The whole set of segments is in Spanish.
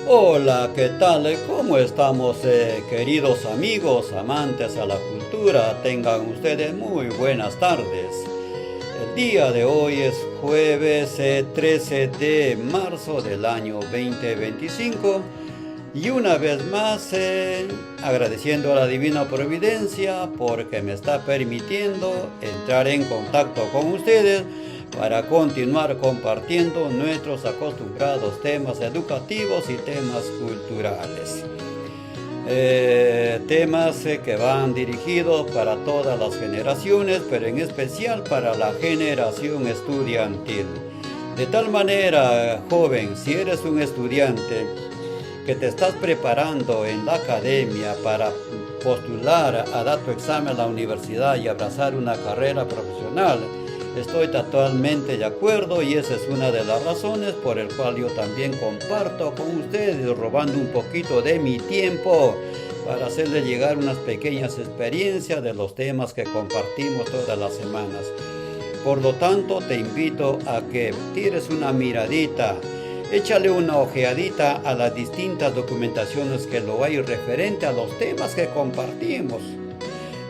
Hola, ¿qué tal? ¿Cómo estamos, queridos amigos, amantes a la cultura? Tengan ustedes muy buenas tardes. El día de hoy es jueves 13 de marzo del año 2025 y una vez más agradeciendo a la Divina Providencia porque me está permitiendo entrar en contacto con ustedes para continuar compartiendo nuestros acostumbrados temas educativos y temas culturales. Temas que van dirigidos para todas las generaciones, pero en especial para la generación estudiantil. De tal manera, joven, si eres un estudiante que te estás preparando en la academia para postular a dar tu examen a la universidad y abrazar una carrera profesional, estoy totalmente de acuerdo y esa es una de las razones por el cual yo también comparto con ustedes, robando un poquito de mi tiempo para hacerles llegar unas pequeñas experiencias de los temas que compartimos todas las semanas. Por lo tanto, te invito a que tires una miradita, échale una ojeadita a las distintas documentaciones que lo hay referente a los temas que compartimos.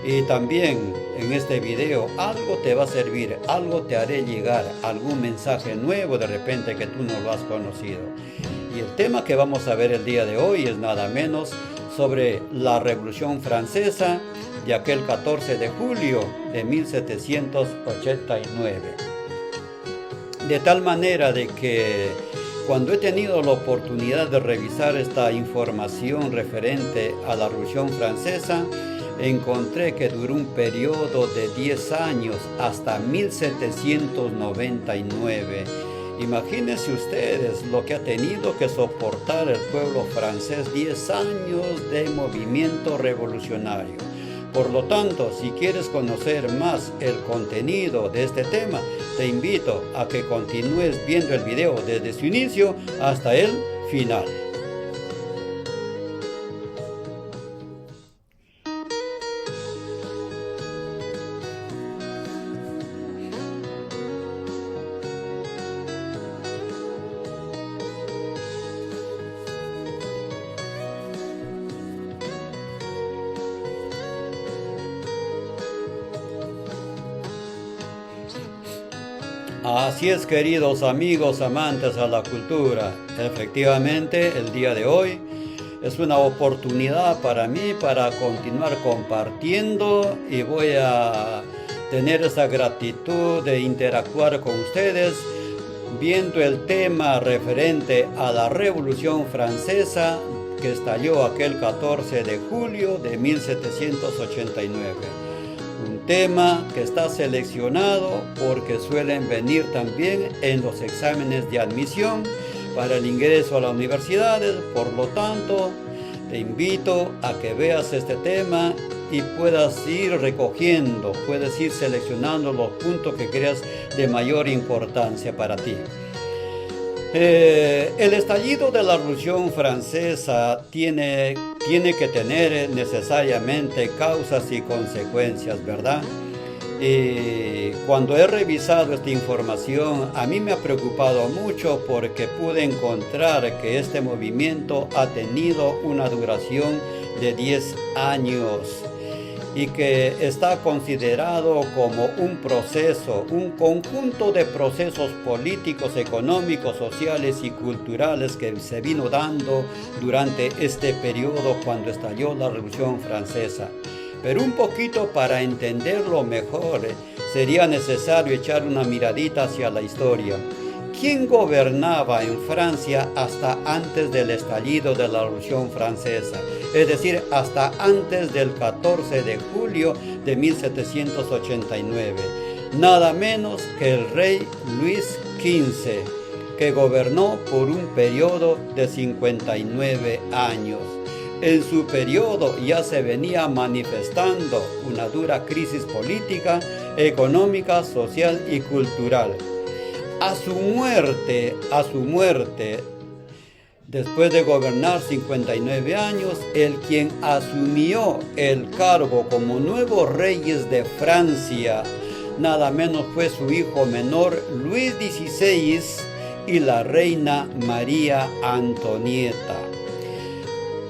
Y también en este video algo te va a servir, algo te haré llegar, algún mensaje nuevo de repente que tú no lo has conocido. Y el tema que vamos a ver el día de hoy es nada menos sobre la Revolución Francesa de aquel 14 de julio de 1789. De tal manera de que cuando he tenido la oportunidad de revisar esta información referente a la Revolución Francesa, encontré que duró un periodo de 10 años hasta 1799. Imagínense ustedes lo que ha tenido que soportar el pueblo francés, 10 años de movimiento revolucionario. Por lo tanto, si quieres conocer más el contenido de este tema, te invito a que continúes viendo el video desde su inicio hasta el final. Así es, queridos amigos amantes a la cultura, efectivamente el día de hoy es una oportunidad para mí para continuar compartiendo y voy a tener esa gratitud de interactuar con ustedes viendo el tema referente a la Revolución Francesa que estalló aquel 14 de julio de 1789. Un tema que está seleccionado porque suelen venir también en los exámenes de admisión para el ingreso a las universidades. Por lo tanto, te invito a que veas este tema y puedas ir recogiendo, puedes ir seleccionando los puntos que creas de mayor importancia para ti. El estallido de la Revolución Francesa tiene que tener necesariamente causas y consecuencias, ¿verdad? Y cuando he revisado esta información, a mí me ha preocupado mucho porque pude encontrar que este movimiento ha tenido una duración de 10 años y que está considerado como un proceso, un conjunto de procesos políticos, económicos, sociales y culturales que se vino dando durante este periodo cuando estalló la Revolución Francesa. Pero un poquito para entenderlo mejor, sería necesario echar una miradita hacia la historia. ¿Quién gobernaba en Francia hasta antes del estallido de la Revolución Francesa? Es decir, hasta antes del 14 de julio de 1789. Nada menos que el rey Luis XV, que gobernó por un periodo de 59 años. En su periodo ya se venía manifestando una dura crisis política, económica, social y cultural. A su muerte, después de gobernar 59 años, el quien asumió el cargo como nuevos reyes de Francia, nada menos fue su hijo menor Luis XVI, y la reina María Antonieta.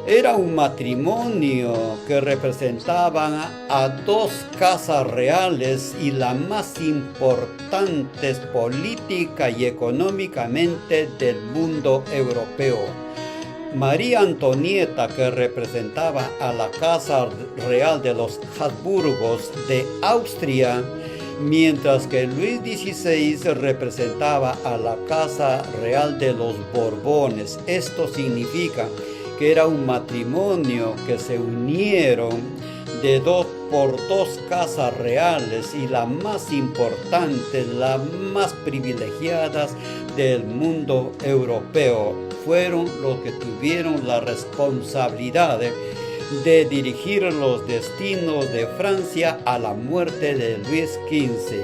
Era un matrimonio que representaba a dos casas reales y las más importantes política y económicamente del mundo europeo. María Antonieta, que representaba a la casa real de los Habsburgos de Austria, mientras que Luis XVI representaba a la casa real de los Borbones. Esto significa que era un matrimonio que se unieron por dos casas reales y las más importantes, las más privilegiadas del mundo europeo. Fueron los que tuvieron la responsabilidad de dirigir los destinos de Francia a la muerte de Luis XV.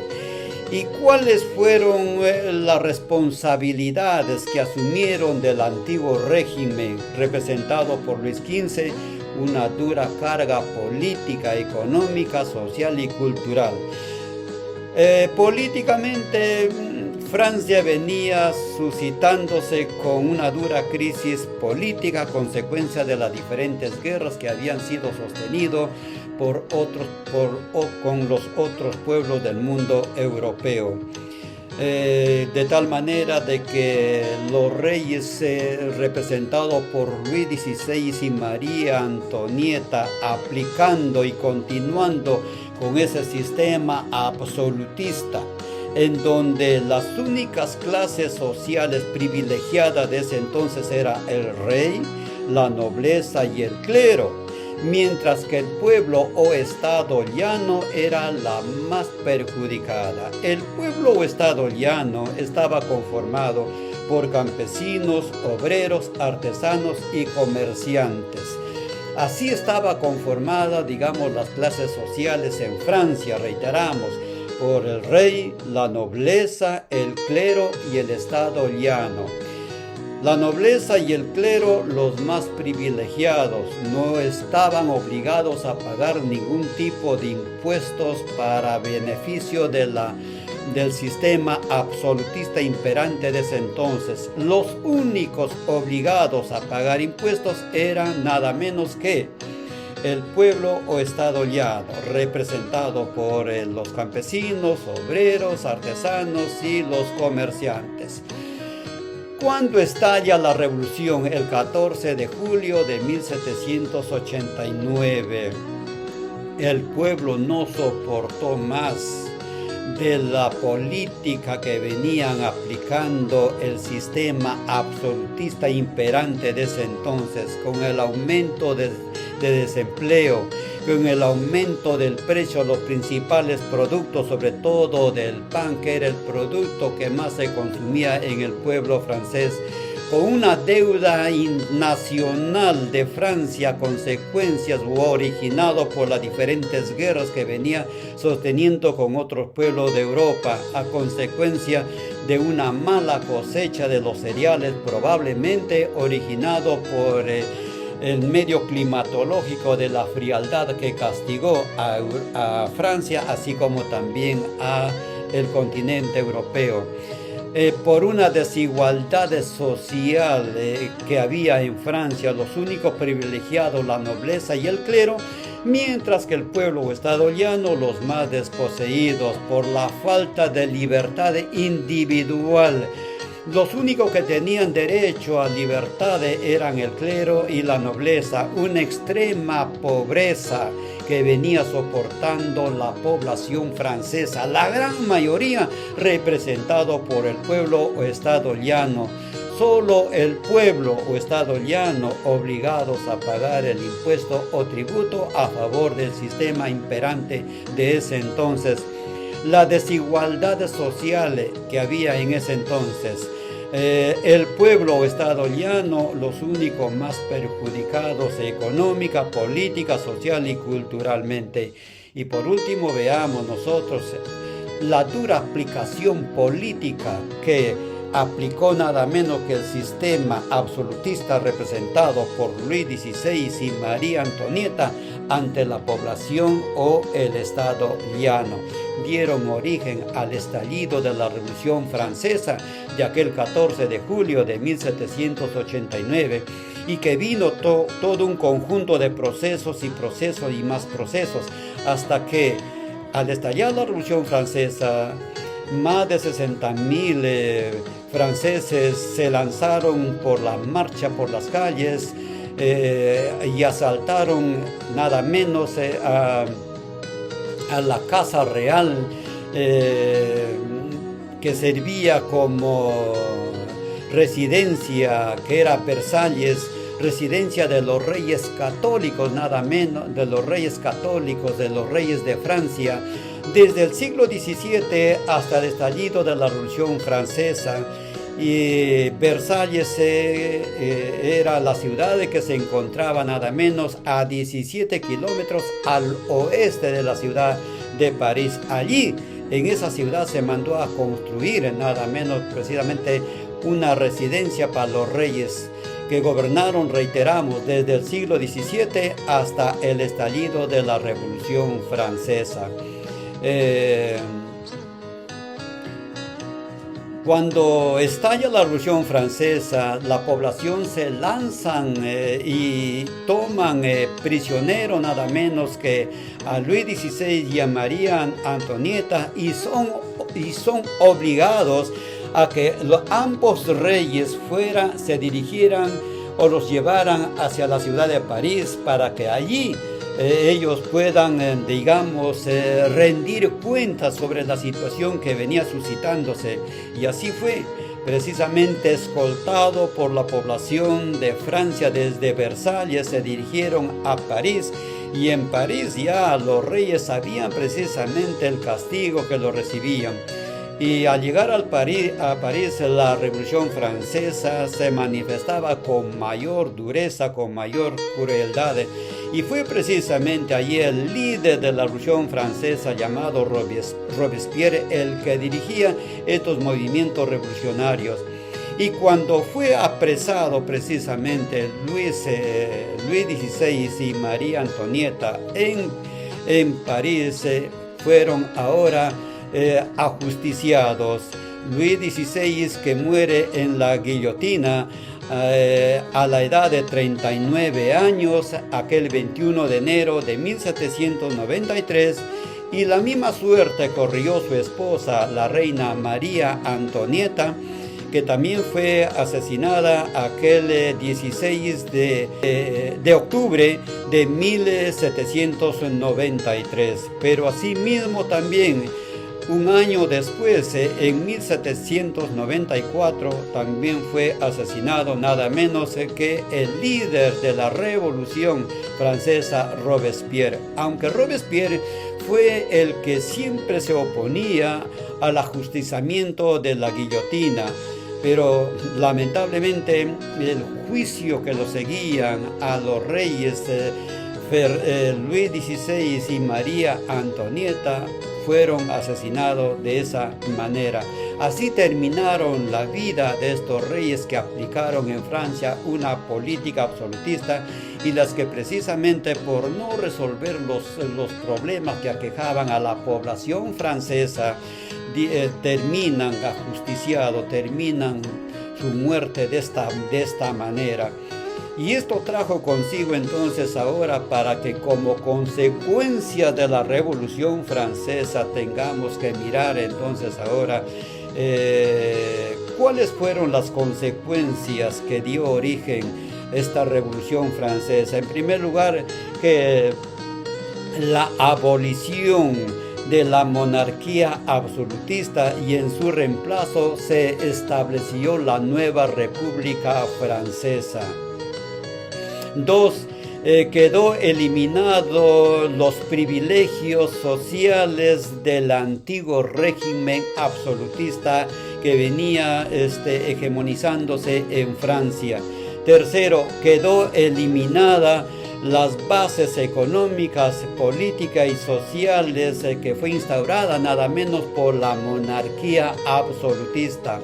¿Y cuáles fueron las responsabilidades que asumieron del antiguo régimen representado por Luis XV? Una dura carga política, económica, social y cultural. Políticamente, Francia venía suscitándose con una dura crisis política a consecuencia de las diferentes guerras que habían sido sostenidas con los otros pueblos del mundo europeo. De tal manera de que los reyes representados por Luis XVI y María Antonieta, aplicando y continuando con ese sistema absolutista, en donde las únicas clases sociales privilegiadas de ese entonces era el rey, la nobleza y el clero, mientras que el pueblo o estado llano era la más perjudicada. El pueblo o estado llano estaba conformado por campesinos, obreros, artesanos y comerciantes. Así estaba conformada, digamos, las clases sociales en Francia, reiteramos, por el rey, la nobleza, el clero y el estado llano. La nobleza y el clero, los más privilegiados, no estaban obligados a pagar ningún tipo de impuestos para beneficio del sistema absolutista imperante de ese entonces. Los únicos obligados a pagar impuestos eran nada menos que el pueblo o estado llano, representado por los campesinos, obreros, artesanos y los comerciantes. Cuando estalla la revolución, el 14 de julio de 1789, el pueblo no soportó más de la política que venían aplicando el sistema absolutista imperante de ese entonces, con el aumento de desempleo, con el aumento del precio de los principales productos, sobre todo del pan, que era el producto que más se consumía en el pueblo francés, con una deuda nacional de Francia, consecuencias originadas por las diferentes guerras que venía sosteniendo con otros pueblos de Europa, a consecuencia de una mala cosecha de los cereales, probablemente originado por el medio climatológico de la frialdad que castigó a Francia, así como también a el continente europeo. Por una desigualdad social que había en Francia, los únicos privilegiados, la nobleza y el clero, mientras que el pueblo o estado llano, los más desposeídos por la falta de libertad individual. Los únicos que tenían derecho a libertad eran el clero y la nobleza, una extrema pobreza que venía soportando la población francesa, la gran mayoría representado por el pueblo o estado llano. Solo el pueblo o estado llano obligados a pagar el impuesto o tributo a favor del sistema imperante de ese entonces. La desigualdad social que había en ese entonces. El pueblo o estado llano, los únicos más perjudicados económica, política, social y culturalmente. Y por último veamos nosotros la dura aplicación política que aplicó nada menos que el sistema absolutista representado por Luis XVI y María Antonieta ante la población o el Estado llano. Dieron origen al estallido de la Revolución Francesa de aquel 14 de julio de 1789 y que vino todo un conjunto de procesos y más procesos hasta que al estallar la Revolución Francesa más de 60.000 franceses se lanzaron por la marcha por las calles y asaltaron nada menos a la Casa Real que servía como residencia, que era Versalles, residencia de los reyes católicos, nada menos, de los reyes católicos, de los reyes de Francia, desde el siglo XVII hasta el estallido de la Revolución Francesa. Y Versalles era la ciudad que se encontraba nada menos a 17 kilómetros al oeste de la ciudad de París. Allí, en esa ciudad, se mandó a construir nada menos precisamente una residencia para los reyes que gobernaron, reiteramos, desde el siglo XVII hasta el estallido de la Revolución Francesa. Cuando estalla la Revolución Francesa, la población se lanzan y toman prisionero nada menos que a Luis XVI y a María Antonieta y son obligados a que ambos reyes se dirigieran o los llevaran hacia la ciudad de París para que allí ellos puedan, digamos, rendir cuentas sobre la situación que venía suscitándose. Y así fue, precisamente escoltado por la población de Francia desde Versalles, se dirigieron a París. Y en París ya los reyes sabían precisamente el castigo que lo recibían. Y al llegar a París, la Revolución Francesa se manifestaba con mayor dureza, con mayor crueldad. Y fue precisamente allí el líder de la Revolución Francesa llamado Robespierre el que dirigía estos movimientos revolucionarios. Y cuando fue apresado precisamente Luis XVI y María Antonieta en París, fueron ahora ajusticiados. Luis XVI, que muere en la guillotina a la edad de 39 años, aquel 21 de enero de 1793, y la misma suerte corrió su esposa, la reina María Antonieta, que también fue asesinada aquel 16 de octubre de 1793. Pero asimismo también, un año después, en 1794, también fue asesinado nada menos que el líder de la Revolución Francesa, Robespierre. Aunque Robespierre fue el que siempre se oponía al ajusticiamiento de la guillotina, pero lamentablemente el juicio que lo seguían a los reyes Luis XVI y María Antonieta fueron asesinados de esa manera. Así terminaron la vida de estos reyes que aplicaron en Francia una política absolutista y las que precisamente por no resolver los problemas que aquejaban a la población francesa terminan ajusticiados, terminan su muerte de esta manera. Y esto trajo consigo entonces ahora para que como consecuencia de la Revolución Francesa tengamos que mirar entonces ahora cuáles fueron las consecuencias que dio origen esta Revolución Francesa. En primer lugar, que la abolición de la monarquía absolutista y en su reemplazo se estableció la nueva República Francesa. 2. Quedó eliminado los privilegios sociales del antiguo régimen absolutista que venía hegemonizándose en Francia. 3. Quedó eliminada las bases económicas, políticas y sociales que fue instaurada nada menos por la monarquía absolutista.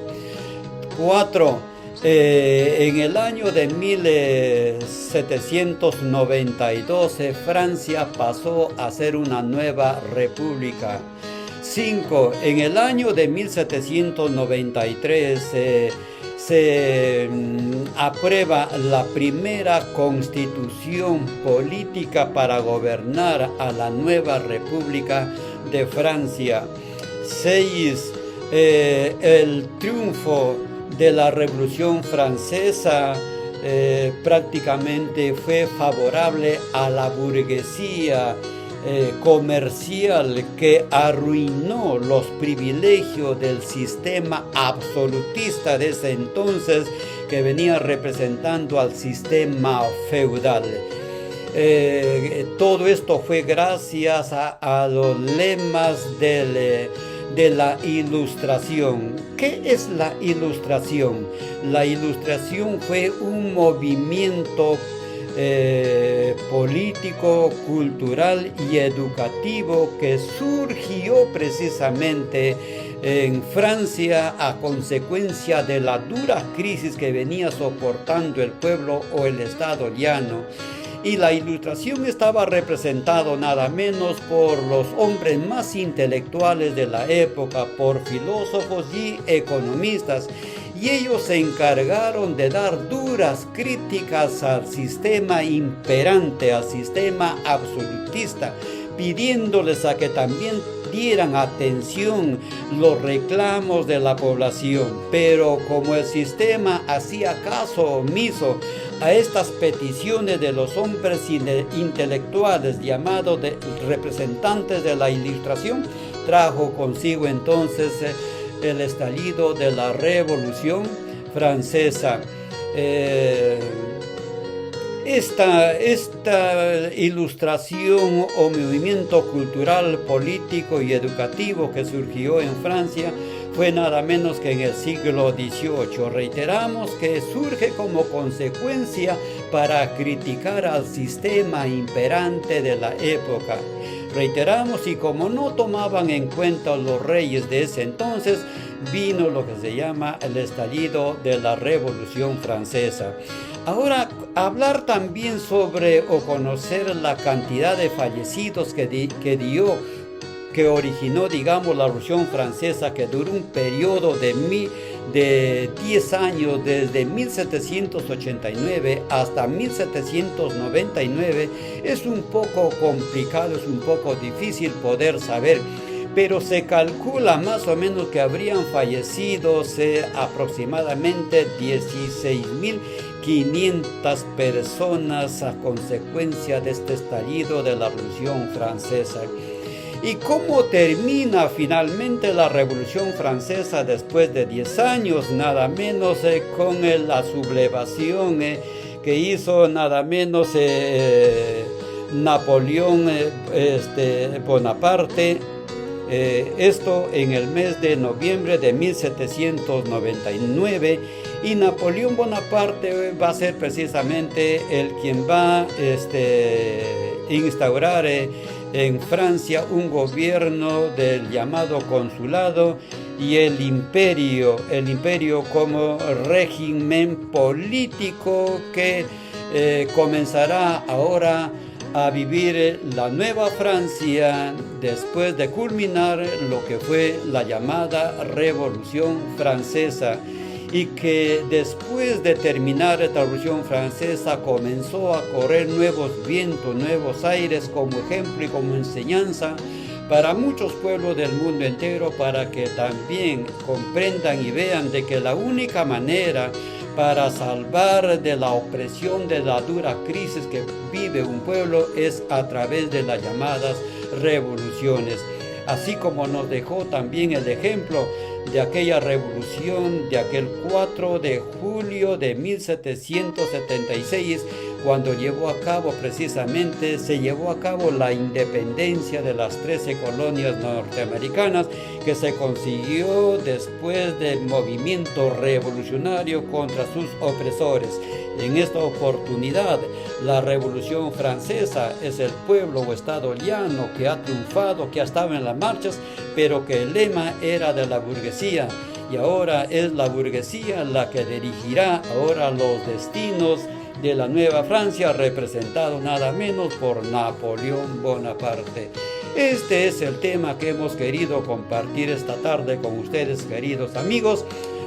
4. En el año de 1792, Francia pasó a ser una nueva república. 5. En el año de 1793 se aprueba la primera constitución política para gobernar a la nueva República de Francia. 6. El triunfo de la Revolución Francesa prácticamente fue favorable a la burguesía comercial, que arruinó los privilegios del sistema absolutista de ese entonces, que venía representando al sistema feudal. Todo esto fue gracias a los lemas de la Ilustración. ¿Qué es la Ilustración? La Ilustración fue un movimiento político, cultural y educativo que surgió precisamente en Francia a consecuencia de la dura crisis que venía soportando el pueblo o el Estado llano. Y la Ilustración estaba representado nada menos por los hombres más intelectuales de la época, por filósofos y economistas, y ellos se encargaron de dar duras críticas al sistema imperante, al sistema absolutista, pidiéndoles a que también dieran atención los reclamos de la población. Pero como el sistema hacía caso omiso a estas peticiones de los hombres intelectuales llamados de representantes de la Ilustración, trajo consigo entonces el estallido de la Revolución Francesa. Esta ilustración o movimiento cultural, político y educativo que surgió en Francia fue nada menos que en el siglo XVIII. Reiteramos que surge como consecuencia para criticar al sistema imperante de la época. Reiteramos, y como no tomaban en cuenta los reyes de ese entonces, vino lo que se llama el estallido de la Revolución Francesa. Ahora, hablar también sobre o conocer la cantidad de fallecidos que originó, digamos, la Revolución Francesa, que duró un periodo de 10 años, desde 1789 hasta 1799, es un poco complicado, es un poco difícil poder saber, pero se calcula más o menos que habrían fallecido aproximadamente 16.500 personas a consecuencia de este estallido de la Revolución Francesa. ¿Y cómo termina finalmente la Revolución Francesa después de 10 años? Nada menos con la sublevación que hizo nada menos Napoleón Bonaparte. Esto en el mes de noviembre de 1799, y Napoleón Bonaparte va a ser precisamente el quien va a instaurar en Francia un gobierno del llamado consulado y el imperio como régimen político que comenzará ahora a vivir la nueva Francia después de culminar lo que fue la llamada Revolución Francesa, y que después de terminar esta Revolución Francesa comenzó a correr nuevos vientos, nuevos aires, como ejemplo y como enseñanza para muchos pueblos del mundo entero, para que también comprendan y vean de que la única manera para salvar de la opresión, de la dura crisis que vive un pueblo, es a través de las llamadas revoluciones. Así como nos dejó también el ejemplo de aquella revolución de aquel 4 de julio de 1776, cuando se llevó a cabo la independencia de las 13 colonias norteamericanas, que se consiguió después del movimiento revolucionario contra sus opresores. En esta oportunidad, la Revolución Francesa es el pueblo o estado llano que ha triunfado, que ha estado en las marchas, pero que el lema era de la burguesía. y ahora es la burguesía la que dirigirá ahora los destinos de la Nueva Francia, representado nada menos por Napoleón Bonaparte. Este es el tema que hemos querido compartir esta tarde con ustedes, queridos amigos.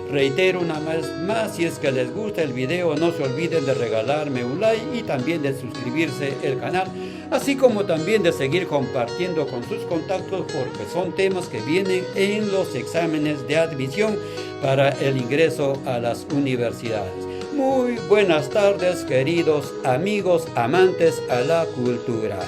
Reitero una vez más, si es que les gusta el video, no se olviden de regalarme un like y también de suscribirse al canal, así como también de seguir compartiendo con sus contactos, porque son temas que vienen en los exámenes de admisión para el ingreso a las universidades. Muy buenas tardes, queridos amigos amantes a la cultura.